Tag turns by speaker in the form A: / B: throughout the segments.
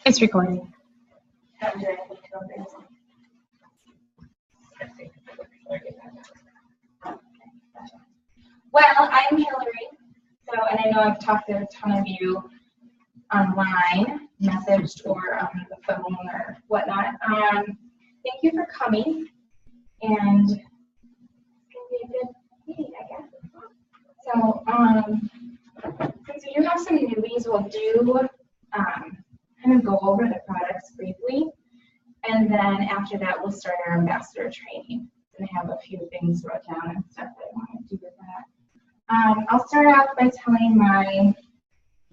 A: It's recording. Well, I'm Hillary. And I know I've talked to a ton of you online, messaged, or on the phone or whatnot. Thank you for coming, and it's going to be a good meeting, I guess. So, since we do have some newbies, we'll do kind of go over the products briefly, and then after that, we'll start our ambassador training. And I have a few things wrote down and stuff that I want to do with that. I'll start off by telling my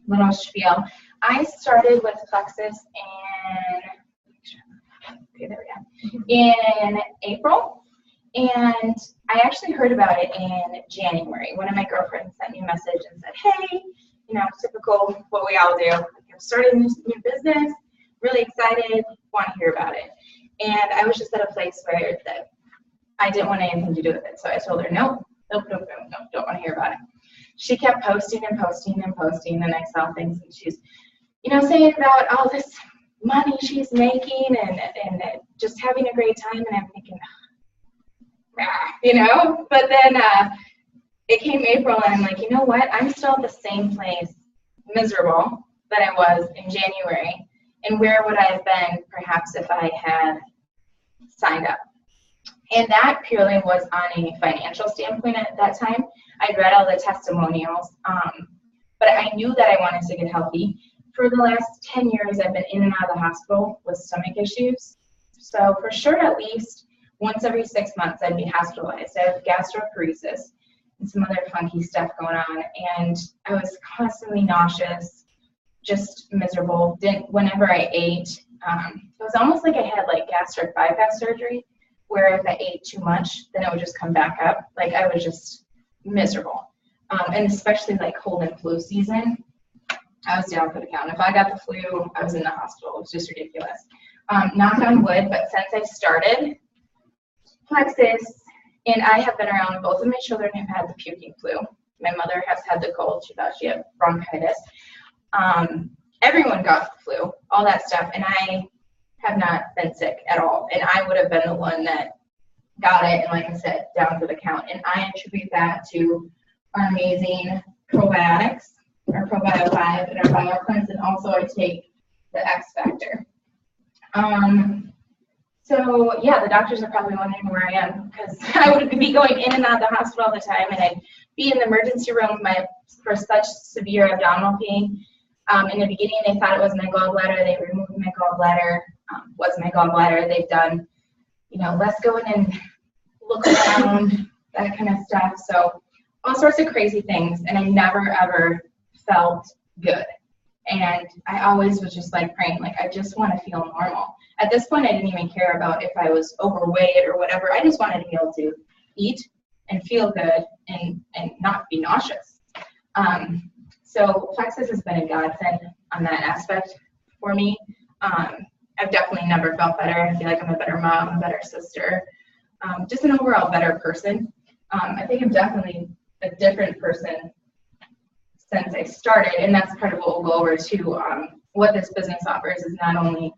A: little spiel. I started with Plexus in April, and I actually heard about it in January. One of my girlfriends sent me a message and said, hey, typical what we all do. I'm starting this new business, really excited, want to hear about it. And I was just at a place where that I didn't want anything to do with it. So I told her, nope, don't want to hear about it. She kept posting and posting and posting, and I saw things, and she's, saying about all this money she's making and just having a great time, and I'm thinking, but then it came April, and I'm like, you know what? I'm still at the same place, miserable, that I was in January, and where would I have been perhaps if I had signed up? And that purely was on a financial standpoint at that time. I'd read all the testimonials, but I knew that I wanted to get healthy. For the last 10 years, I've been in and out of the hospital with stomach issues. So for sure, at least once every 6 months, I'd be hospitalized. I have gastroparesis and some other funky stuff going on. And I was constantly nauseous, just miserable. Whenever I ate, it was almost like I had gastric bypass surgery, where if I ate too much, then it would just come back up. I was just miserable. And especially cold and flu season, I was down for the count. If I got the flu, I was in the hospital. It was just ridiculous. Knock on wood, but since I started Plexus, and I have been around, both of my children have had the puking flu. My mother has had the cold. She thought she had bronchitis. Everyone got the flu, all that stuff, and I have not been sick at all. And I would have been the one that got it, and like I said, down for the count. And I attribute that to our amazing probiotics, our Probio 5 and our BioCleanse, and also I take the X Factor. So yeah, the doctors are probably wondering where I am, because I would be going in and out of the hospital all the time, and I'd be in the emergency room for such severe abdominal pain. In the beginning, they thought it was my gallbladder. They removed my gallbladder. Was my gallbladder. They've done, let's go in and look around, that kind of stuff. So all sorts of crazy things, and I never, ever felt good. And I always was just praying, I just want to feel normal. At this point, I didn't even care about if I was overweight or whatever. I just wanted to be able to eat and feel good and not be nauseous. So Plexus has been a godsend on that aspect for me. I've definitely never felt better. I feel like I'm a better mom, a better sister, just an overall better person. I think I'm definitely a different person since I started, and that's part of what we'll go over too. What this business offers is not only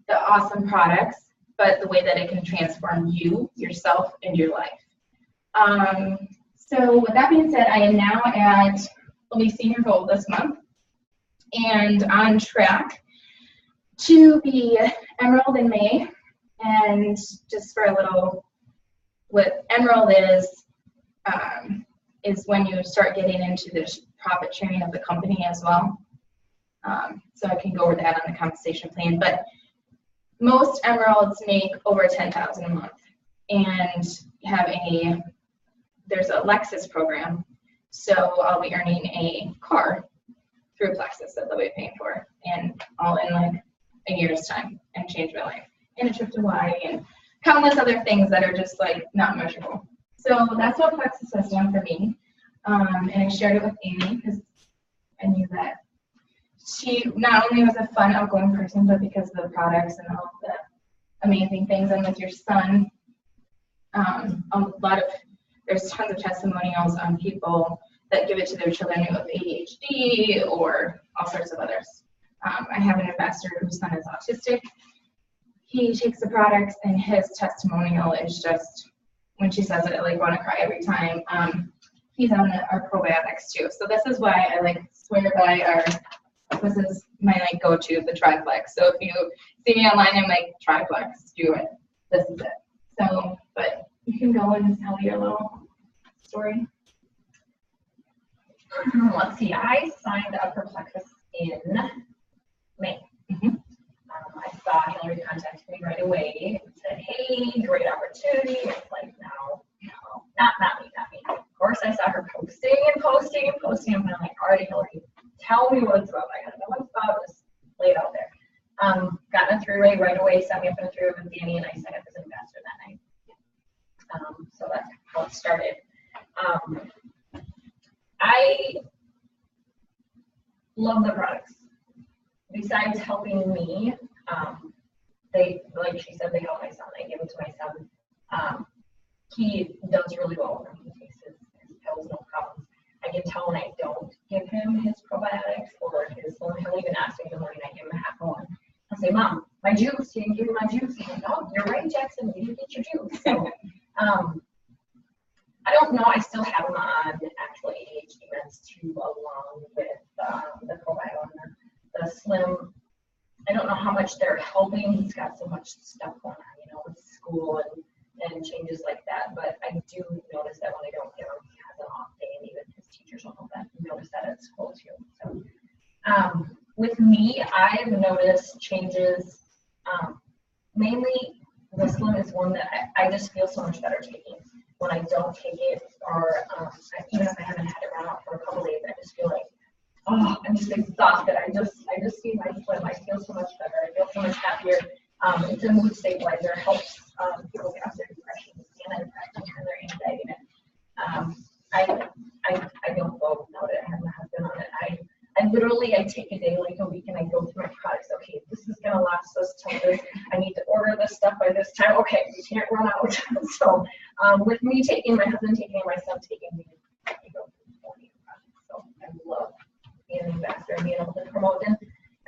A: the awesome products, but the way that it can transform you, yourself, and your life. So with that being said, I am now will be senior gold this month, and on track to be emerald in May. And just for a little, what emerald is when you start getting into the profit sharing of the company as well. So I can go over that on the compensation plan, but most emeralds make over $10,000 a month, and there's a Lexus program. So I'll be earning a car through Plexus that they'll be paying for, and all in a year's time, and change my life. And a trip to Hawaii and countless other things that are just not measurable. So that's what Plexus has done for me. And I shared it with Amy because I knew that she not only was a fun, outgoing person, but because of the products and all the amazing things. And with your son, there's tons of testimonials on people that give it to their children who have ADHD or all sorts of others. I have an investor whose son is autistic. He takes the products, and his testimonial is just, when she says it, I like want to cry every time. He's on our probiotics too. So this is why I like swear by this is my like go-to, the Triflex. So if you see me online, I'm like, Triflex, do it. This is it. So, but you can go and tell your little story.
B: Let's see, I signed up for Plexus in May. I saw Hillary contacted me right away and said, hey, great opportunity. It's like, no, not me. Of course, I saw her posting. I'm like, all right, Hillary, tell me what it's about. I got no one's thought, just lay it out there. Got in a three-way right away, set me up in a three-way with Danny, and I signed up as an investor that night. So that's how it started. I love the products. Besides helping me, they, like she said, they help my son. I give them to my son. He does really well with them. He takes his pills, no problems. I can tell when I don't give him his probiotics or his, he'll even ask me in the morning, I give him a half one. I'll say, Mom, my juice, you didn't give me my juice. He's like, oh, you're right, Jackson, you didn't get your juice. So, I don't know, I still have him on actual ADHD meds too, along with the probiotic and the Slim. I don't know how much they're helping. He's got so much stuff going on, with school and changes like that. But I do notice that when I don't give him, he has an off day, and even his teachers will notice that at school too. So with me, I've noticed changes. Mainly, the Slim is one that I just feel so much better taking. When I don't take it, or even if I haven't had it run out for a couple days, I just feel like, oh, I'm just exhausted. I just see my Slim. I feel so much better. I feel so much happier. It's a mood stabilizer. It helps people get off their depression and their anxiety. I don't go without it. I have my husband on it. I literally take a day, like a week, and I go through my products. Okay, this is gonna last us till this. I need to order this stuff by this time. Okay, we can't run out. So with me taking, my husband taking, and my son taking, we go through 40 products. So I love being an investor and being able to promote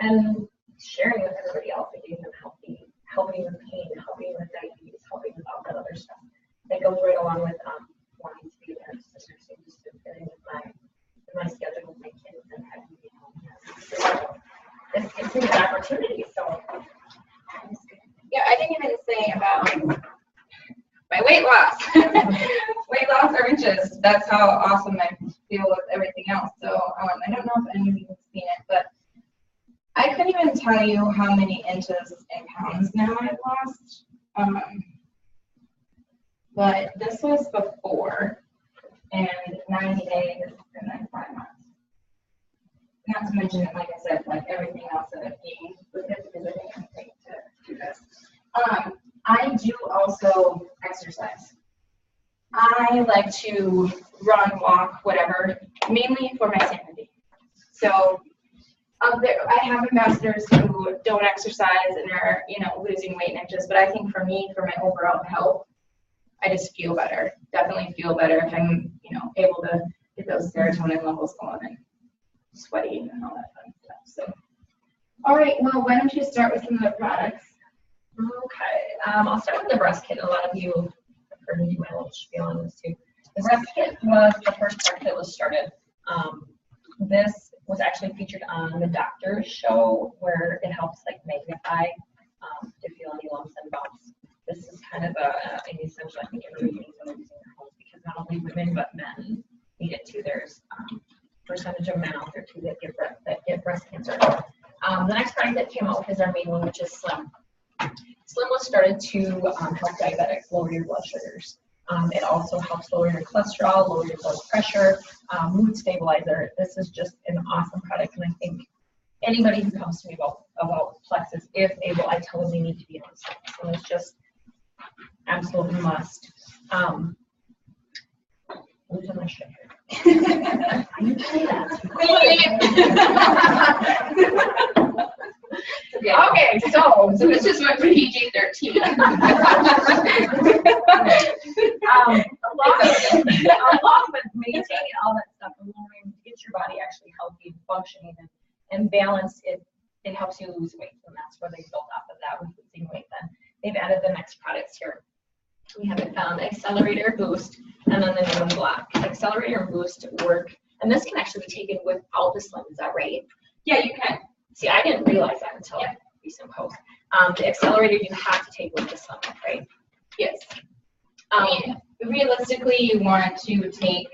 B: and sharing with everybody else and getting them healthy, helping with pain, helping with diabetes, helping with all that other stuff. That goes right along with wanting to be a nurse, just to fit in with my schedule with my kids and having to be home. It's a good opportunity. So
A: yeah, I didn't even say about my weight loss. Weight loss or inches. That's how awesome I feel with everything else. So I don't know if any of you have seen it, but I couldn't even tell you how many inches and pounds now I've lost. But this was before, and 90 days, and then 5 months. Not to mention, like I said, like everything else that I've gained with it, because I think I'm going to do this. I do also exercise. I like to run, walk, whatever, mainly for my sanity. So I have ambassadors who don't exercise and are, losing weight in inches, but I think for me, for my overall health, I just feel better. Definitely feel better if I'm, able to get those serotonin levels going and sweating and all that fun stuff. So, all right. Well, why don't you start with some of the products?
B: Okay. I'll start with the breast kit. A lot of you have heard me do my little spiel on this too. The breast kit was the first product that was started. This was actually featured on the doctor's show, where it helps magnify if you feel any lumps and bumps. This is kind of an essential, I think, everybody needs to use in their homes, because not only women but men need it too. There's percentage of men out there too that get breast cancer. The next product that came out is our main one, which is Slim. Slim was started to help diabetics lower your blood sugars. It also helps lower your cholesterol, lower your blood pressure, mood stabilizer. This is just an awesome product, and I think anybody who comes to me about Plexus, if able, I tell them they need to be on Slim. So it's just absolutely must. Who's on my shirt? I need to say that.
A: Yeah. Okay, so this just went for PG-13.
B: Along with maintaining all that stuff and lowering, get your body actually healthy and functioning and balanced, it it helps you lose weight, and that's where they built off of that with losing weight. Then they've added the next products here. We have it found Accelerator, Boost, and then the new block. Accelerator and Boost work, and this can actually be taken without the Slim. Is that right?
A: Yeah, you can.
B: See, I didn't realize that until recent post. The Accelerator you have to take with the Slim, right?
A: Yes. I mean, realistically, you want to take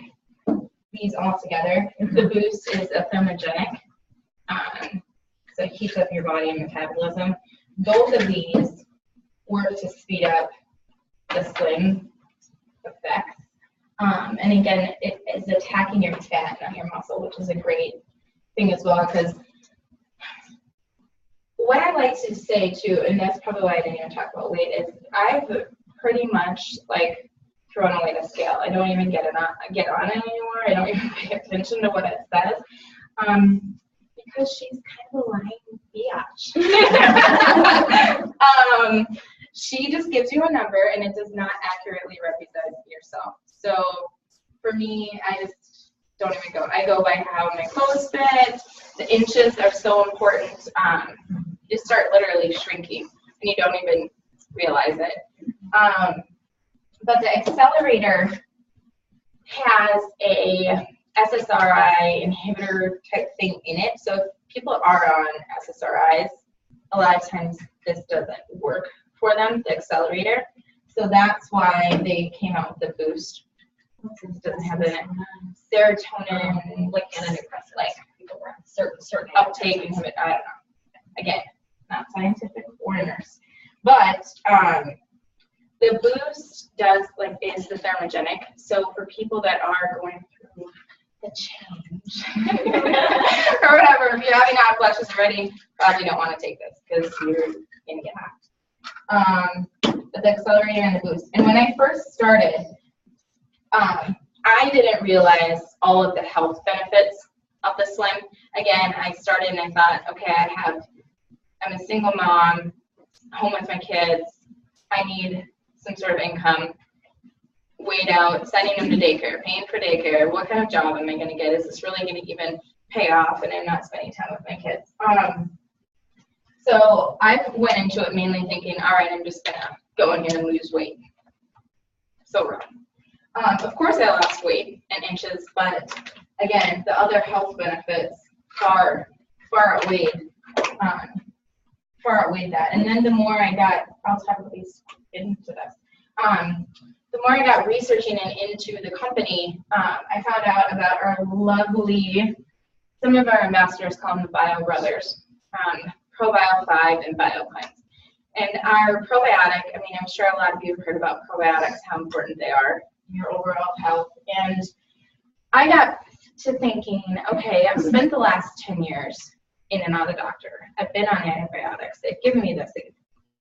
A: these all together. The Boost is a thermogenic, so it keeps up your body and metabolism. Both of these work to speed up the Slim effects. And again, it is attacking your fat, not your muscle, which is a great thing as well, because what I like to say too, and that's probably why I didn't even talk about weight, is I've pretty much like thrown away the scale. I don't even get on it anymore. I don't even pay attention to what it says, because she's kind of a lying biatch. She just gives you a number, and it does not accurately represent yourself. So for me, I just don't even go. I go by how my clothes fit. The inches are so important. You start literally shrinking, and you don't even realize it. But the Accelerator has a SSRI inhibitor type thing in it. So if people are on SSRIs, a lot of times this doesn't work for them, the Accelerator. So that's why they came out with the Boost. It doesn't have the serotonin,
B: Like antidepressant, like people were on certain
A: uptake inhibit. I don't know. Again, not scientific or a nurse, but the Boost is the thermogenic. So for people that are going through the change or whatever, if you're having hot flushes already, probably don't want to take this because you're gonna get hot. But the Accelerator and the Boost. And when I first started, I didn't realize all of the health benefits of the Slim. Again, I started and I thought, okay, I'm a single mom, home with my kids. I need some sort of income, weighed out, sending them to daycare, paying for daycare. What kind of job am I going to get? Is this really going to even pay off? And I'm not spending time with my kids. So I went into it mainly thinking, all right, I'm just going to go in here and lose weight. So wrong. Of course, I lost weight and inches, but again, the other health benefits far outweighed that. And then the more I got, I'll talk at least into this. The more I got researching and into the company, I found out about our lovely, some of our ambassadors call them the Bio Brothers, ProBio 5 and BioCleanse. And our probiotic, I mean, I'm sure a lot of you have heard about probiotics, how important they are in your overall health. And I got to thinking, okay, I've spent the last 10 years in and out of the doctor. I've been on antibiotics. They've given me this.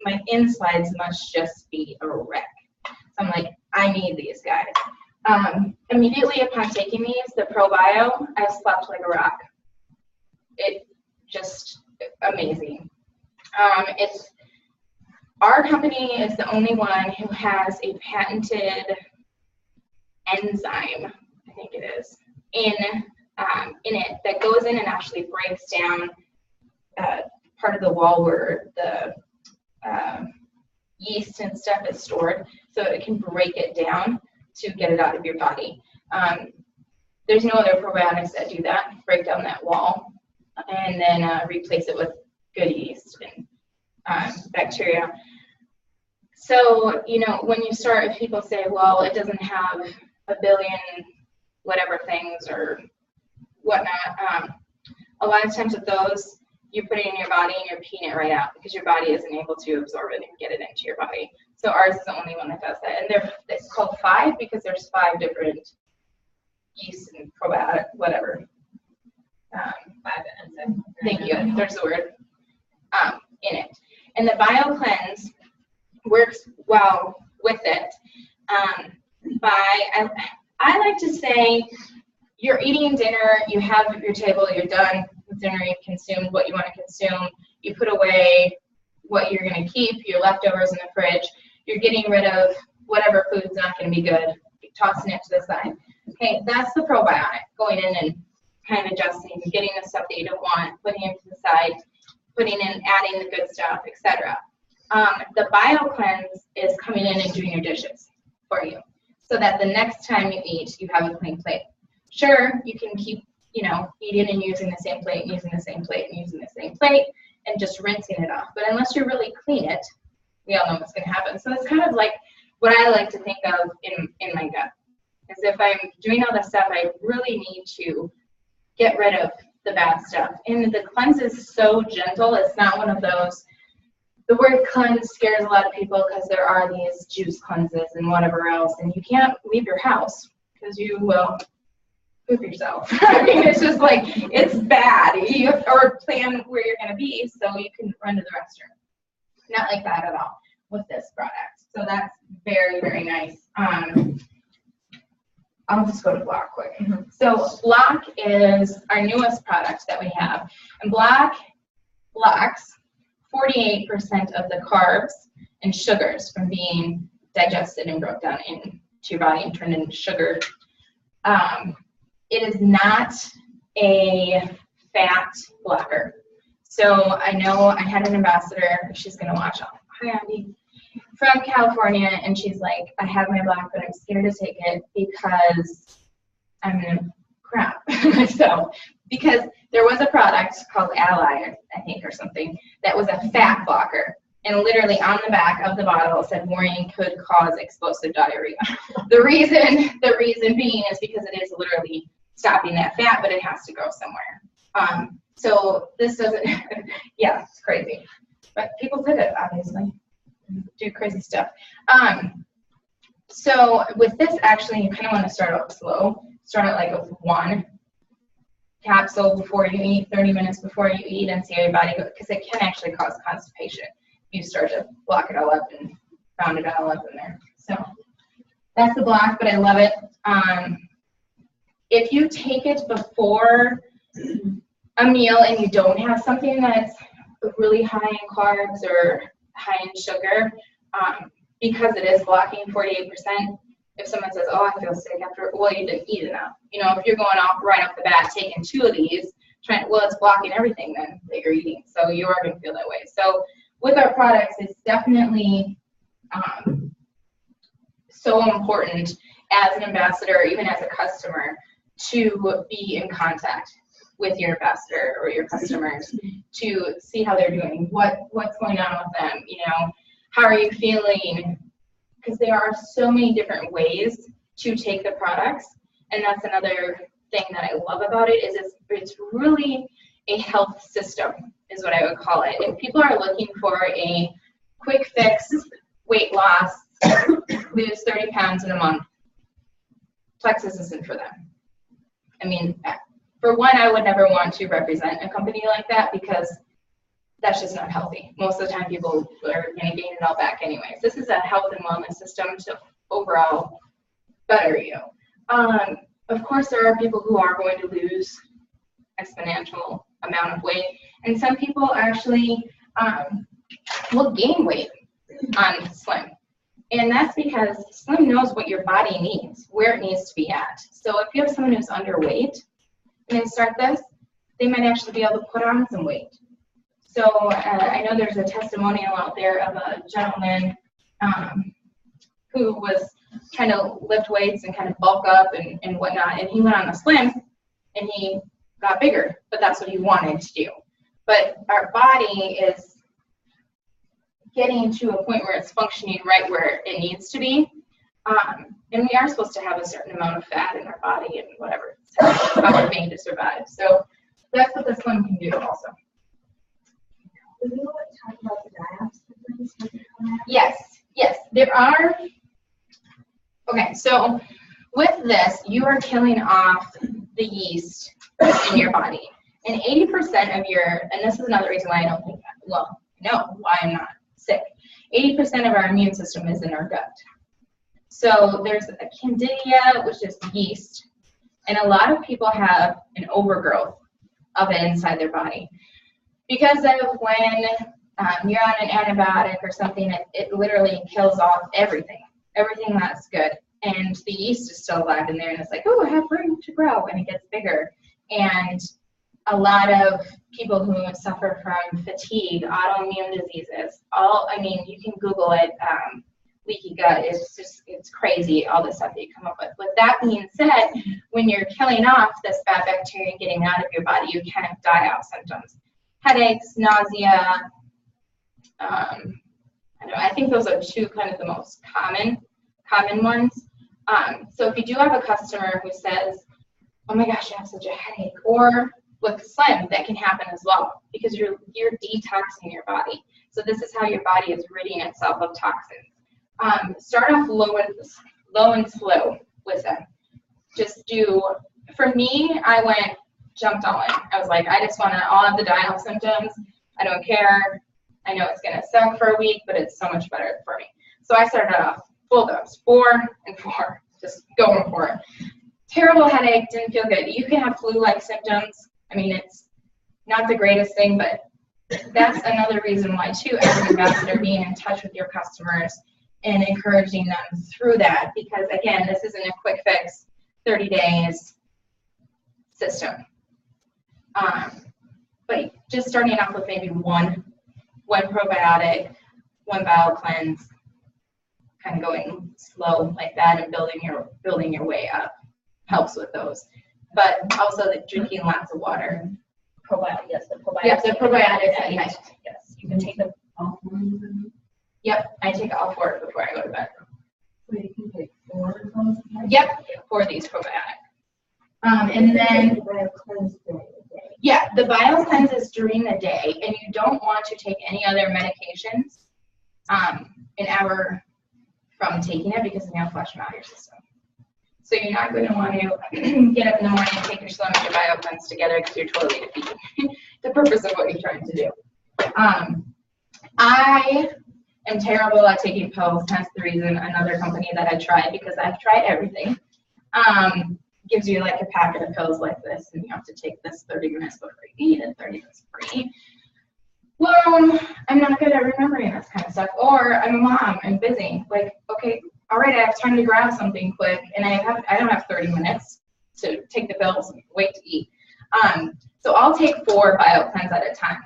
A: My insides must just be a wreck. So I'm like, I need these guys. Immediately upon taking these, the ProBio, I slept like a rock. It just amazing. Our company is the only one who has a patented enzyme, I think it is, in it that goes in and actually breaks down part of the wall where the yeast and stuff is stored, so it can break it down to get it out of your body. There's no other probiotics that do that, break down that wall, and then replace it with good yeast and bacteria. So, you know, when you start, if people say, well, it doesn't have a billion whatever things or whatnot, a lot of times with those, you put it in your body and you're peeing it right out because your body isn't able to absorb it and get it into your body. So ours is the only one that does that. And it's called 5 because there's 5 different yeast and probiotic, whatever.
B: 5 enzymes.
A: Thank you. There's the word in it. And the BioCleanse works well with it. I like to say you're eating dinner, you have your table, you're done with dinner, you've consumed what you want to consume, you put away what you're going to keep, your leftovers in the fridge, you're getting rid of whatever food's not going to be good, tossing it to the side. Okay, that's the probiotic, going in and kind of adjusting, getting the stuff that you don't want, putting it to the side, putting in, adding the good stuff, etc. The BioCleanse is coming in and doing your dishes for you, so that the next time you eat, you have a clean plate. Sure, you can keep, eating and using the same plate, and using the same plate, and using the same plate, and just rinsing it off. But unless you really clean it, we all know what's going to happen. So it's kind of like what I like to think of in my gut. Is if I'm doing all this stuff, I really need to get rid of the bad stuff. And the cleanse is so gentle. It's not one of those, the word cleanse scares a lot of people because there are these juice cleanses and whatever else, and you can't leave your house because you will poop yourself. I mean, it's just like, it's bad. You have to plan where you're going to be so you can run to the restroom. Not like that at all with this product. So that's very, very nice. I'll just go to Block quick. So Block is our newest product that we have. And Block blocks 48% of the carbs and sugars from being digested and broke down into your body and turned into sugar. It is not a fat blocker. So I know I had an ambassador, she's going to watch. Hi, Andy. From California, and she's like, I have my Block, but I'm scared to take it because I'm going to crap. So, because there was a product called Ally, I think, or something, that was a fat blocker. And literally on the back of the bottle it said warning could cause explosive diarrhea. The reason being is because it is literally stopping that fat, but it has to go somewhere. So this doesn't, yeah, it's crazy. But people took it, obviously. Do crazy stuff. So with this, actually, you kind of want to start out slow. Start out like with 1 capsule before you eat, 30 minutes before you eat, and see how your body goes, because it can actually cause constipation. You start to block it all up and pound it all up in there. So that's the Block, but I love it. If you take it before a meal and you don't have something that's really high in carbs or high in sugar, because it is blocking 48%, if someone says, oh, I feel sick after, well, you didn't eat enough. If you're going off right off the bat, taking 2 of these, well, it's blocking everything then that you're eating, so you are going to feel that way. So with our products, it's definitely so important as an ambassador, even as a customer, to be in contact with your ambassador or your customers to see how they're doing, what's going on with them, how are you feeling, because there are so many different ways to take the products, and that's another thing that I love about it, is it's really a health system, is what I would call it. If people are looking for a quick fix, weight loss, lose 30 pounds in a month, Plexus isn't for them. I mean, for one, I would never want to represent a company like that because that's just not healthy. Most of the time, people are going to gain it all back anyways. This is a health and wellness system to overall better you. Of course, there are people who are going to lose exponential amount of weight, and some people actually will gain weight on Slim. And that's because Slim knows what your body needs, where it needs to be at. So if you have someone who's underweight and they start this, they might actually be able to put on some weight. So I know there's a testimonial out there of a gentleman who was trying to lift weights and kind of bulk up and whatnot, and he went on the Slim and he got bigger, but that's what he wanted to do. But our body is getting to a point where it's functioning right where it needs to be. And we are supposed to have a certain amount of fat in our body and whatever, how we're made to survive. So that's what the Slim can do also.
C: Can you talk about the diets?
A: Yes, there are. Okay, so with this, you are killing off the yeast in your body. And 80% of and this is another reason why I don't think, why I'm not sick. 80% of our immune system is in our gut. So there's a candida, which is yeast, and a lot of people have an overgrowth of it inside their body. Because of when you're on an antibiotic or something, it literally kills off everything that's good. And the yeast is still alive in there, and it's like, oh, I have room to grow, and it gets bigger. And a lot of people who suffer from fatigue, autoimmune diseases, I mean, you can Google it, leaky gut, it's crazy, all the stuff that you come up with. With that being said, when you're killing off this bad bacteria and getting out of your body, you can die out symptoms. Headaches, nausea, I think those are two kind of the most common ones. So if you do have a customer who says, oh my gosh, I have such a headache, or with Slim, that can happen as well, because you're detoxing your body. So this is how your body is ridding itself of toxins. Start off low and slow with them. Just do, for me, I jumped all in. I was like, I just want to all have the die-off symptoms. I don't care. I know it's going to suck for a week, but it's so much better for me. So I started off full dose, 4 and 4, just going for it. Terrible headache, didn't feel good. You can have flu-like symptoms. I mean, it's not the greatest thing, but that's another reason why, too, as an ambassador, being in touch with your customers and encouraging them through that, because, again, this isn't a quick fix, 30 days system. But just starting off with maybe one probiotic, one bowel cleanse, kind of going slow like that and building your way up helps with those. But also drinking lots of water.
B: Probiotics, yes, the probiotics.
A: Yes, the probiotics at night.
B: Yes, you can take them.
A: Yep, I take all 4 before I go to bed.
C: So you can take 4 of those?
A: Yep, 4 of these probiotics. And then, yeah, the bile cleanse is during the day, and you don't want to take any other medications an hour from taking it, because then you'll flush them out of your system. So you're not going to want to get up in the morning and take your Slim and your bio cleanse together, because you're totally defeating the purpose of what you're trying to do. I am terrible at taking pills. Hence the reason another company that I tried, because I've tried everything, gives you like a packet of pills like this, and you have to take this 30 minutes before you eat and 30 minutes before you eat. Well, I'm not good at remembering this kind of stuff. Or I'm a mom, I'm busy. Like, okay, all right, I have time to grab something quick, and I don't have 30 minutes to take the pills and wait to eat. So I'll take 4 BioCleanse at a time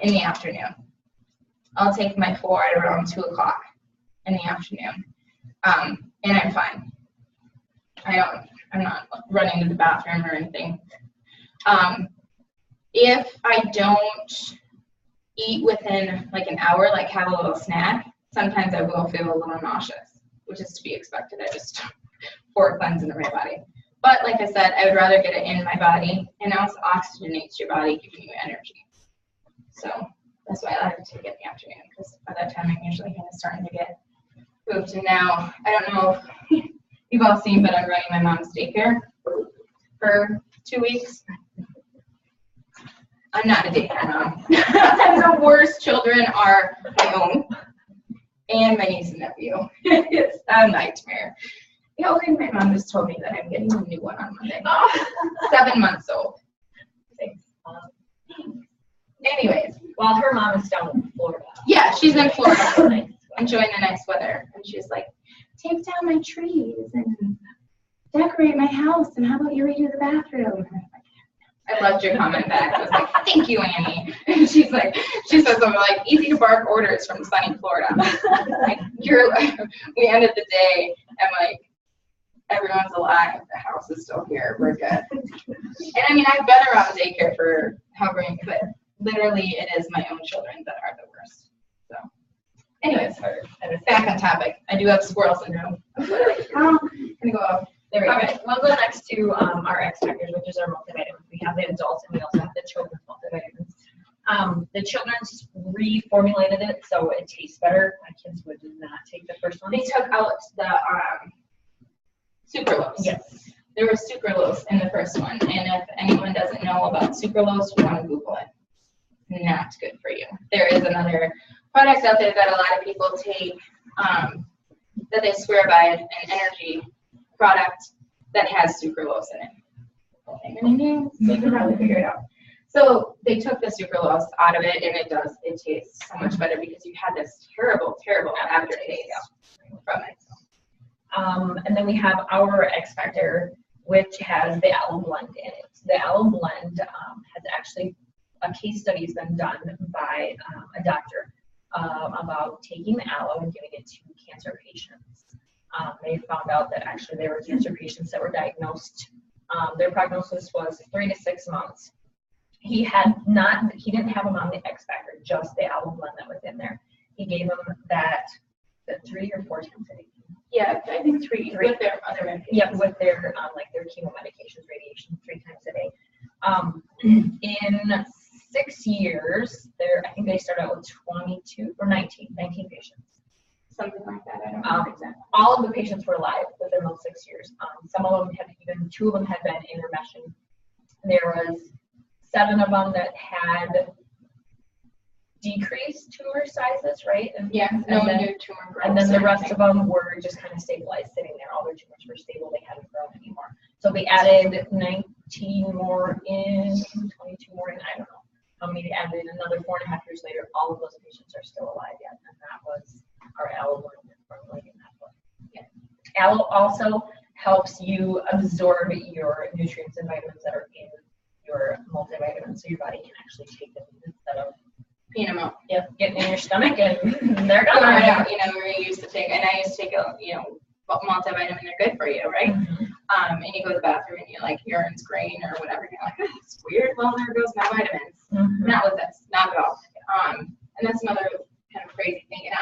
A: in the afternoon. I'll take my 4 at around 2 o'clock in the afternoon, and I'm fine. I'm not running to the bathroom or anything. If I don't eat within like an hour, like have a little snack, sometimes I will feel a little nauseous, which is to be expected. I just 4 cleanse into my body. But like I said, I would rather get it in my body, and it also oxygenates your body, giving you energy. So that's why I like to take it in the afternoon, because by that time I'm usually kind of starting to get pooped. And now, I don't know if you've all seen, but I'm running my mom's daycare for 2 weeks. I'm not a daycare mom. The worst children are my own and my niece and nephew. It's a nightmare. You know, my mom just told me that I'm getting a new one on Monday. 7 months old. Anyways.
B: Well, her mom is down in Florida.
A: Yeah, she's in Florida, enjoying the nice weather. And she's like, take down my trees and decorate my house, and how about you redo the bathroom? I loved your comment back. I was like, thank you, Annie. And she says something like, easy to bark orders from sunny Florida. Like, we ended the day, and like, everyone's alive. The house is still here. We're good. And I mean, I've been around daycare for however many, but literally it is my own children that are the worst. So, anyways, back on topic. I do have squirrel syndrome. I'm gonna go up. There we go.
B: Okay, we'll go next to our X Factors, which is our multivitamins. We have the adults, and we also have the children's multivitamins. The children's reformulated it, so it tastes better. My kids would not take the first one.
A: They took out the sucralose. Yes. There was sucralose in the first one, and if anyone doesn't know about sucralose, you want to Google it. Not good for you. There is another product out there that a lot of people take that they swear by, an energy product that has sucralose in it. You can probably figure it out. So they took the sucralose out of it, and it tastes so much better, because you had this terrible aftertaste from it.
B: And then we have our X Factor, which has the aloe blend in it. The aloe blend has actually, a case study has been done by a doctor about taking the aloe and giving it to cancer patients. They found out that actually there were cancer patients that were diagnosed. Their prognosis was 3 to 6 months. He didn't have them on the X Factor, just the aloe blend that was in there. He gave them that 3 or 4 times a day.
A: Yeah, I think 3 with their other medications.
B: Yep, with their like their chemo medications, radiation, 3 times a day. In 6 years, I think they started out with 22 or 19 patients.
A: Something like that. I don't know exactly.
B: All of the patients were alive within those 6 years. Some of them had 2 of them had been in remission. There was 7 of them that had decreased tumor sizes, right? And
A: No new tumor growth.
B: and then the rest of them were just kind of stabilized, sitting there. All their tumors were stable. They hadn't grown anymore. So they added 19 more in, 22 more in. I don't know how many they added in. Another 4.5 years later, all of those patients are still alive yet, and that was our aloe blend formulating that book. Yeah. Aloe also helps you absorb your nutrients and vitamins that are in your multivitamins, so your body can actually take them instead of
A: peeing them out.
B: Yep, getting in your stomach and they're gone.
A: Right. Where you used to take, and I used to take a, multivitamin. They're good for you, right?
B: Mm-hmm.
A: And you go to the bathroom and you're like, urine's green or whatever. And you're like, oh, it's weird. Well, there goes my vitamins.
B: Mm-hmm.
A: Not with this, not at all. And that's another kind of crazy thing. And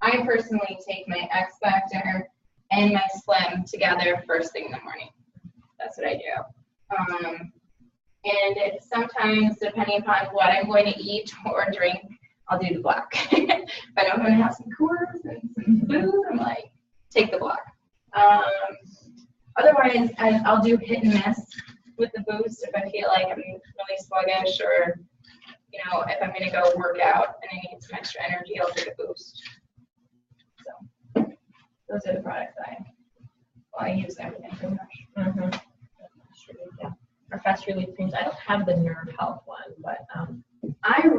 A: I personally take my X Factor and my Slim together first thing in the morning. That's what I do. And sometimes, depending upon what I'm going to eat or drink, I'll do the black. If I know I'm going to have some Coors and some food, I'm like, take the black. Otherwise, I'll do hit and miss with the boost if I feel like I'm really sluggish, or if I'm going to go work out and I need some extra energy, I'll take a boost. So those are the products I use everything pretty much.
B: Mm-hmm. Yeah. Our fast relief creams. I don't have the Nerve Health one, but
A: I'm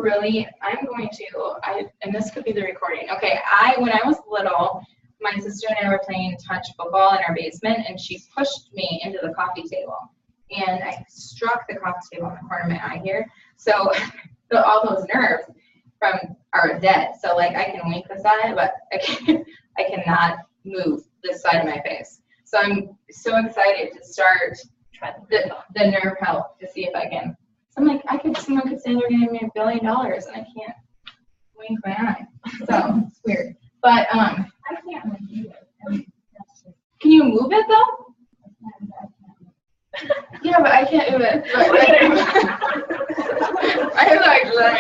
A: going to, and this could be the recording. Okay, when I was little, my sister and I were playing touch football in our basement, and she pushed me into the coffee table, and I struck the coffee table in the corner of my eye here. So all those nerves are dead. So like I can wink this eye, but I cannot move this side of my face. So I'm so excited to start the Nerve Health to see if I can. So I'm like, someone could say they're giving me $1 billion and I can't wink my eye. So it's weird. But
C: I can't move it.
A: can you move it though? Yeah, but I can't move it. I like that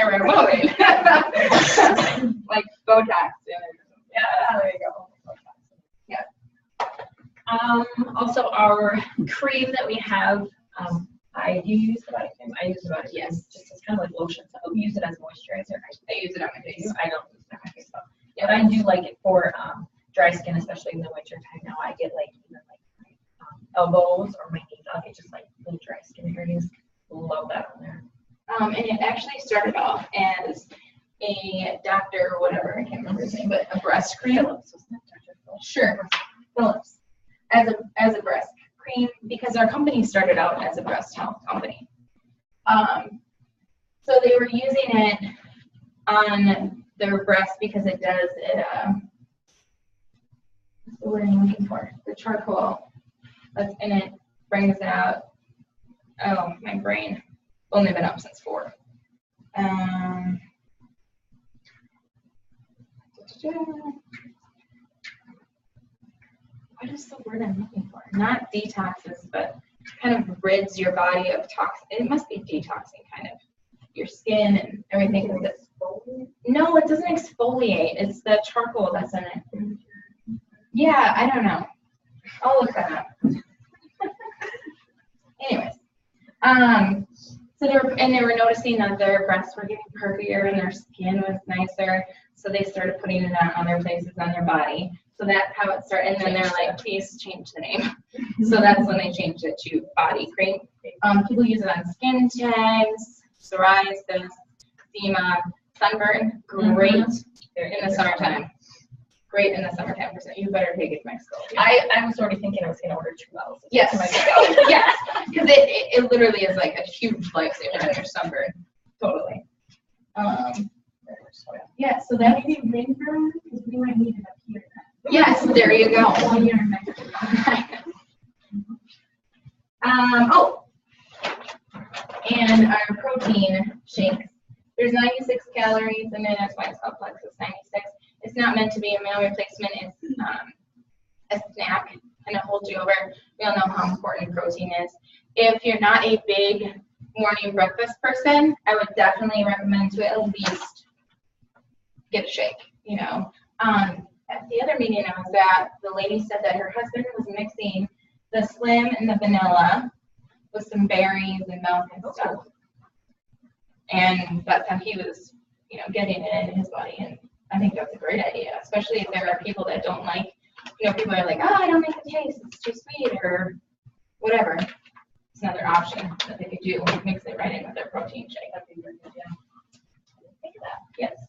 A: moving. Like Botox.
B: yeah, there you go. Yeah. Also, our cream that we have, you use the body cream? I use the body cream.
A: Yes.
B: Just as kind of like lotion. Some use it as moisturizer.
A: I use it on my face.
B: I don't use it on my face though. Yeah, but I do like it for dry skin, especially in the winter time. Now I get like even like my elbows or my knees. I'll get just like little dry skin areas. Love that on there.
A: And it actually started off as a doctor or whatever, I can't remember his name, but a breast cream.
B: Phillips, wasn't it? Dr. Phillips?
A: Sure, Phillips. As a breast cream, because our company started out as a breast health company. So they were using it on their breast because it does it. What's the word I'm looking for? The charcoal that's in it brings it out. Oh, my brain. Only been up since 4. What is the word I'm looking for? Not detoxes, but kind of rids your body of toxin. It must be detoxing, kind of your skin and everything. No, it doesn't exfoliate. It's the charcoal that's in it. Yeah, I don't know. I'll look that up. Anyways, so they were noticing that their breasts were getting perkier and their skin was nicer. So they started putting it on other places on their body. So that's how it started. And then they're like, please change the name. So that's when they changed it to body cream. People use it on skin tags, psoriasis, eczema, sunburn. Great in the summertime. great in the summertime. You better take it to Mexico.
B: I was already thinking I was going to order 2 bottles.
A: Yes.
B: To Mexico.
A: Yes. Because it literally is like a huge lifesaver in your sunburn. Totally. Yeah, so that
C: Maybe ring for us, because we might need it up here.
A: yes, there you go.
C: While you're in Mexico.
A: Oh, and our protein shakes. There's 96 calories in it. That's why it's called Plexus 96. It's not meant to be a meal replacement. It's a snack, and it holds you over. We all know how important protein is. If you're not a big morning breakfast person, I would definitely recommend to at least get a shake. You know, at the other meeting I was at, the lady said that her husband was mixing the Slim and the vanilla with some berries and milk and stuff. And that's how he was, you know, getting it in his body. And I think that's a great idea, especially if there are people that don't like, you know, people are like, oh, I don't like the taste, it's too sweet or whatever. It's another option that they could do, mix it right in with their protein shake. That'd be really good, yeah. Think of that, yes.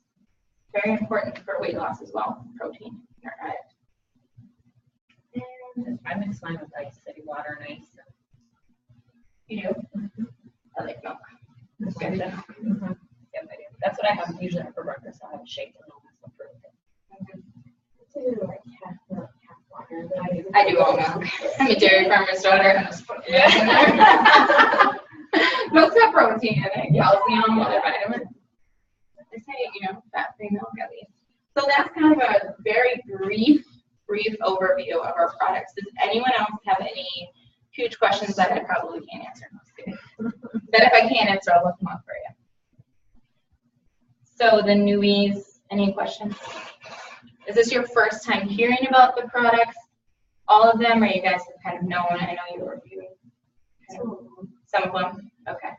A: Very important for weight loss as well, protein in our diet. And
B: I mix mine with like city water and ice.
A: you do? I like milk. That's good.
B: Yep, I do. That's what I have usually for breakfast. I have a shake and all that stuff for it.
C: It's like half milk, half water, but
A: I do all milk. I'm a dairy farmer's daughter. And I just put milk in there. Milk's got protein in it, calcium, other vitamins. They say, you know, fat-free milk at least. So that's kind of a very brief overview of our products. Does anyone else have any huge questions that I probably can't answer? That if I can't answer, I'll look them up for you. So the newies, any questions? Is this your first time hearing about the products? All of them, or you guys have kind of known? I know you reviewed some of them. Okay.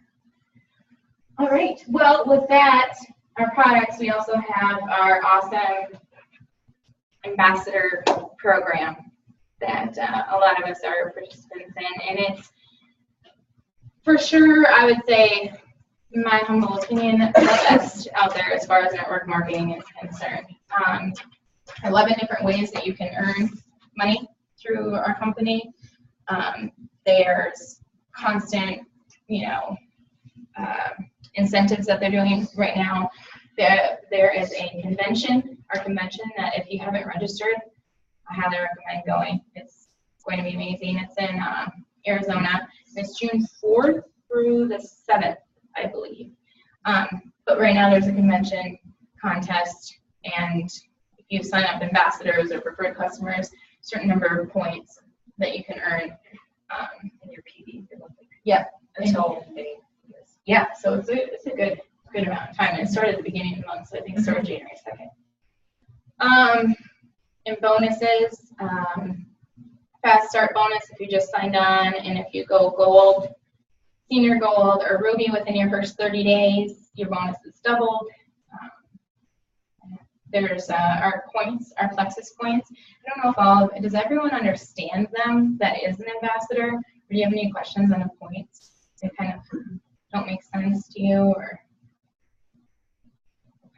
A: All right. Well, with that, our products, we also have our awesome ambassador program that a lot of us are participants in, and it's for sure, I would say, in my humble opinion, the best out there as far as network marketing is concerned. 11 different ways that you can earn money through our company. There's constant, you know, incentives that they're doing right now. There is a convention, our convention, that if you haven't registered, I highly recommend going. It's going to be amazing. It's in Arizona. It's June 4th through the 7th, I believe. But right now there's a convention contest, and if you sign up ambassadors or preferred customers, certain number of points that you can earn in your PV. Yeah. Until May. Yeah, so it's a good amount of time. And it started at the beginning of the month, so I think it started January 2nd. And bonuses, fast start bonus if you just signed on, and if you go gold, senior gold, or ruby within your first 30 days, your bonus is doubled. There's our points, our Plexus points. I don't know if does everyone understand them that is an ambassador? Or do you have any questions on the points? They kind of don't make sense to you, or?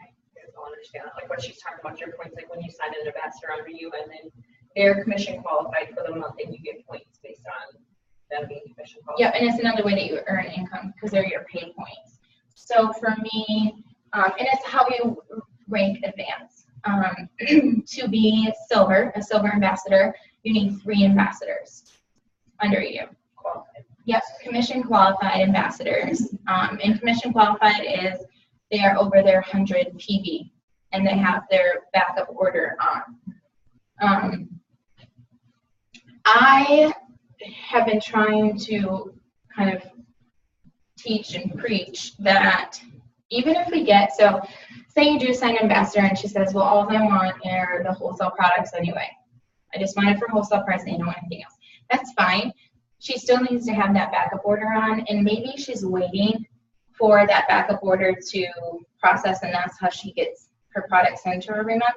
B: I don't understand that. Like what she's talking about, your points, like when you sign an ambassador under you, and then they're commission qualified for the month, and you get points based on them being commission qualified.
A: Yeah, and it's another way that you earn income because they're your paid points. So for me, and it's how you rank advance. To be silver, a silver ambassador, you need 3 ambassadors under you.
B: Qualified.
A: Yep, commission qualified ambassadors. And commission qualified is they are over their 100 PV and they have their backup order on. I have been trying to kind of teach and preach that even if we get, so say you do sign an ambassador and she says, well, all I want are the wholesale products anyway. I just want it for wholesale price and I don't want anything else. That's fine. She still needs to have that backup order on, and maybe she's waiting for that backup order to process, and that's how she gets her products into her every month.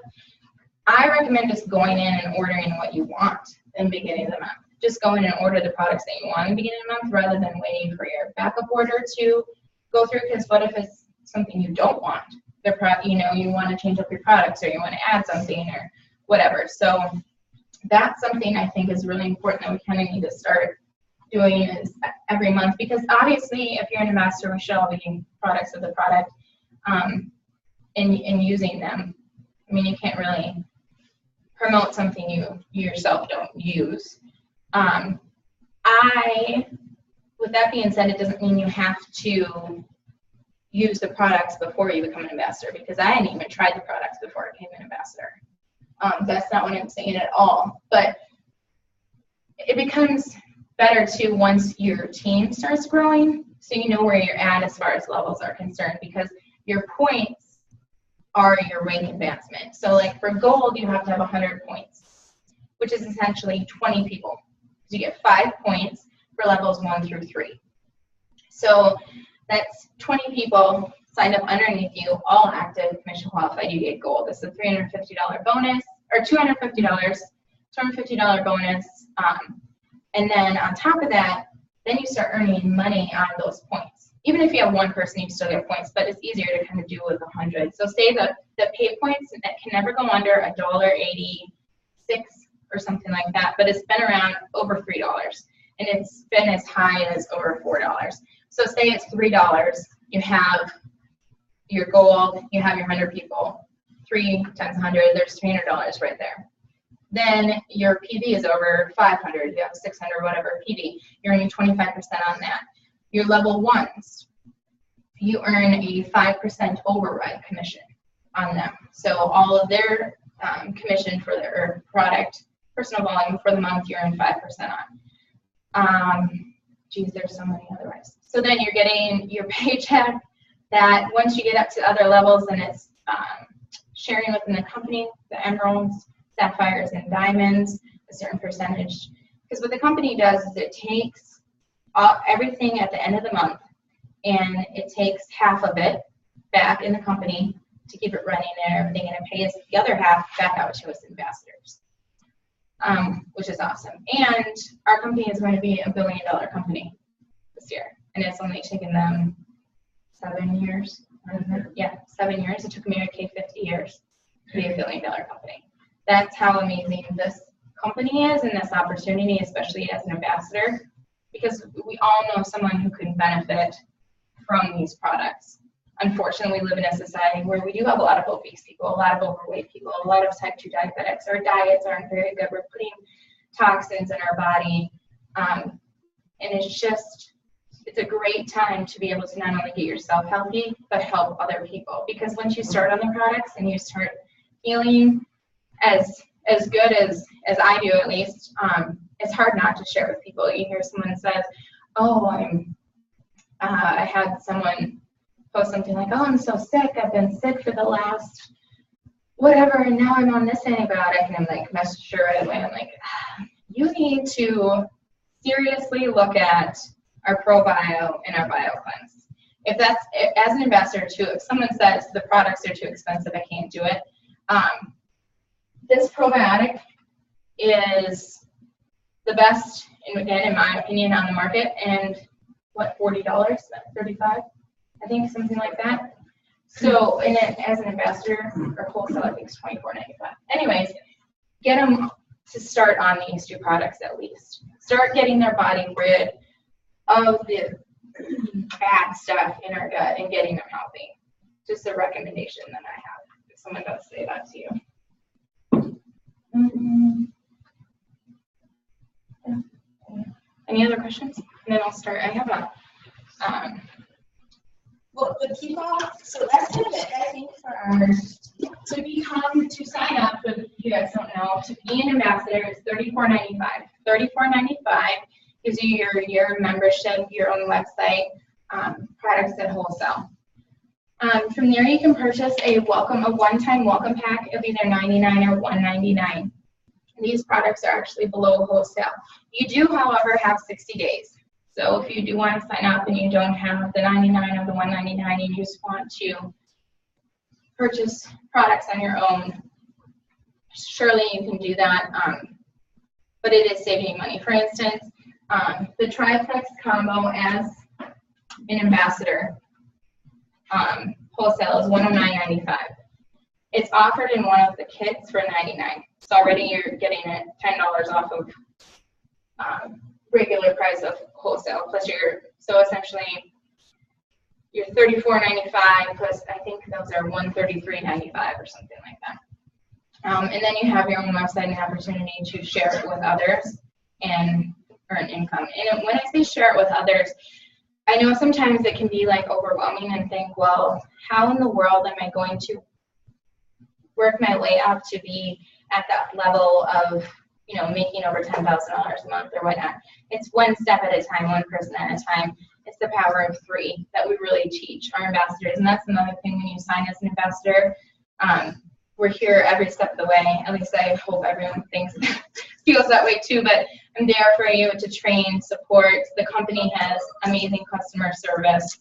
A: I recommend just going in and ordering what you want in the beginning of the month. Just go in and order the products that you want in the beginning of the month rather than waiting for your backup order to go through, because what if it's something you don't want? You know, you want to change up your products or you want to add something or whatever. So that's something I think is really important that we kind of need to start doing is every month, because obviously if you're an ambassador, we should all be getting products of the product and using them. I mean, you can't really promote something you yourself don't use. With that being said, it doesn't mean you have to use the products before you become an ambassador, because I hadn't even tried the products before I became an ambassador. That's not what I'm saying at all, but it becomes better too once your team starts growing, so you know where you're at as far as levels are concerned, because your points are your rank advancement. So like for gold, you have to have 100 points, which is essentially 20 people. So you get 5 points for levels 1 through 3. So that's 20 people signed up underneath you, all active, commission qualified, you get gold. It's a $350 bonus, or $250 bonus. And then on top of that, then you start earning money on those points. Even if you have one person, you still get points, but it's easier to kind of do with 100. So say the pay points that can never go under $1.86 or something like that, but it's been around over $3, and it's been as high as over $4. So say it's $3, you have your gold, you have your 100 people, 3 times 100, there's $300 right there. Then your PV is over 500, you have 600, whatever PV, you're earning 25% on that. Your level 1s, you earn a 5% override commission on them. So all of their commission for their product, personal volume for the month, you earn 5% on. Geez, there's so many other ways. So then you're getting your paycheck that once you get up to other levels, and it's sharing within the company, the emeralds, sapphires, and diamonds, a certain percentage. Because what the company does is it takes everything at the end of the month, and it takes half of it back in the company to keep it running and everything, and it pays the other half back out to us ambassadors, which is awesome. And our company is going to be $1 billion company this year, and it's only taken them 7 years. Yeah, 7 years. It took Mary Kay 50 years to be $1 billion company. That's how amazing this company is and this opportunity, especially as an ambassador, because we all know someone who can benefit from these products. Unfortunately, we live in a society where we do have a lot of obese people, a lot of overweight people, a lot of type 2 diabetics. Our diets aren't very good. We're putting toxins in our body. And it's a great time to be able to not only get yourself healthy, but help other people. Because once you start on the products and you start feeling as good as I do, at least, it's hard not to share with people. You hear someone says, oh, I had someone post something like, oh, I'm so sick. I've been sick for the last whatever, and now I'm on this antibiotic. And I'm like, message her right away. I'm like, you need to seriously look at our ProBio and our BioCleanse. If that's, as an ambassador too, if someone says the products are too expensive, I can't do it, this probiotic is the best, in my opinion, on the market. And what, $40, $35, I think, something like that. So, and then as an ambassador or wholesale, I think it's $24.95. Anyways, get them to start on these 2 products at least. Start getting their body rid of the bad stuff in our gut and getting them healthy. Just a recommendation that I have if someone does say that to you. Any other questions? And then I'll start. I have a
D: Well, the people, so that's kind of it, I think, for our,
A: to sign up, if you guys don't know, to be an ambassador is $34.95. $34.95 gives you your year membership, your own website, products at wholesale. From there, you can purchase a one-time welcome pack of either $99 or $199. These products are actually below wholesale. You do, however, have 60 days. So if you do want to sign up and you don't have the $99 or the $199 and you just want to purchase products on your own, surely you can do that. But it is saving you money. For instance, the Triplex combo as an ambassador wholesale is $109.95. It's offered in one of the kits for $99. So already you're getting it $10 off of regular price of wholesale, plus so essentially you're $34.95 plus I think those are $133.95 or something like that. And then you have your own website and opportunity to share it with others and earn income. And when I say share it with others, I know sometimes it can be like overwhelming and think, well, how in the world am I going to work my way up to be at that level of, you know, making over $10,000 a month or whatnot? It's one step at a time, one person at a time. It's the power of 3 that we really teach our ambassadors. And that's another thing when you sign as an ambassador. We're here every step of the way. At least I hope everyone feels that way too. But I'm there for you to train, support. The company has amazing customer service.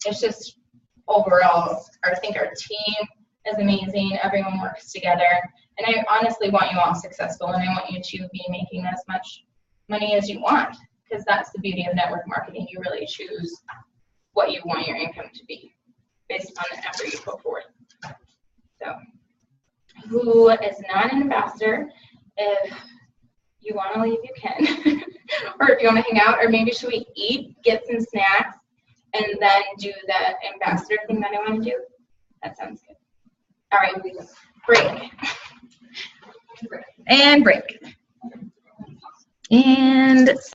A: It's just overall, I think our team is amazing. Everyone works together. And I honestly want you all successful, and I want you to be making as much money as you want, because that's the beauty of network marketing. You really choose what you want your income to be based on the effort you put forth. So, who is not an ambassador, if you want to leave, you can. Or if you want to hang out, or maybe should we eat, get some snacks, and then do the ambassador thing that I want to do? That sounds good. All right, break. And break. And